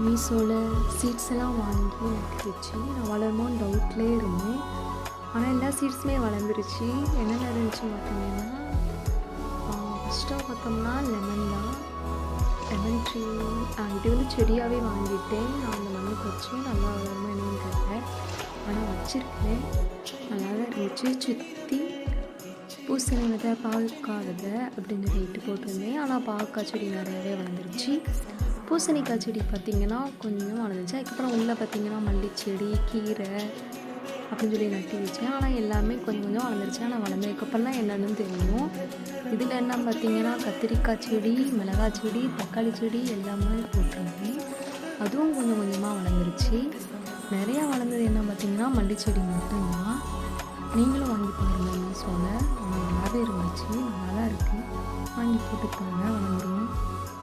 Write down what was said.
மீஷோவில் சீட்ஸ் எல்லாம் வாங்கி நட்டு வச்சு நான் வளருமோன்னு டவுட்லேயே இருந்தேன். ஆனால் எல்லா சீட்ஸுமே வளர்ந்துருச்சு. என்னென்ன இருந்துச்சு பார்த்தீங்கன்னா, ஃபஸ்ட்டாக பார்த்தோம்னா லெமன் தான். லெமன் ட்ரீ இது வந்து செடியாகவே வாங்கிட்டேன். நான் அந்த மண்ணுக்கு வச்சு நல்லா வளருமா என்னன்னு தெரியல, ஆனால் வச்சுருக்கேன். நல்லா தான் இருந்துச்சு. சுற்றி பூசணி விதை, பாகக்காய் விதை அப்படின்னு சொல்லிட்டு போட்டிருந்தேன். ஆனால் பாகக்காய் செடி நிறையாவே வளர்ந்துருச்சு. பூசணிக்காய் செடி பார்த்திங்கன்னா கொஞ்சம் வளர்ந்துச்சு. அதுக்கப்புறம் உள்ளே பார்த்திங்கன்னா மல்லிச்செடி, கீரை அப்படின்னு சொல்லி நட்டி வச்சேன். ஆனால் எல்லாமே கொஞ்சம் கொஞ்சம் வளர்ந்துருச்சு. ஆனால் வளர்ந்ததுக்கப்புறம் தான் என்னென்னு தெரியும். இதில் என்ன பார்த்திங்கன்னா கத்திரிக்காய் செடி, மிளகாய் செடி, தக்காளி செடி எல்லாமே போட்டிருந்தேன். அதுவும் கொஞ்சம் கொஞ்சமாக வளர்ந்துருச்சு. நிறையா வளர்ந்தது என்ன பார்த்திங்கன்னா மல்லிச்செடி மட்டும்தான். நீங்களும் வாங்கி பாருங்கள். மீஷோவில் நல்லாவே இருந்துச்சு. நல்லா தான் இருக்குது. வாங்கி போட்டுக்கோங்க, வளர்ந்துடும்.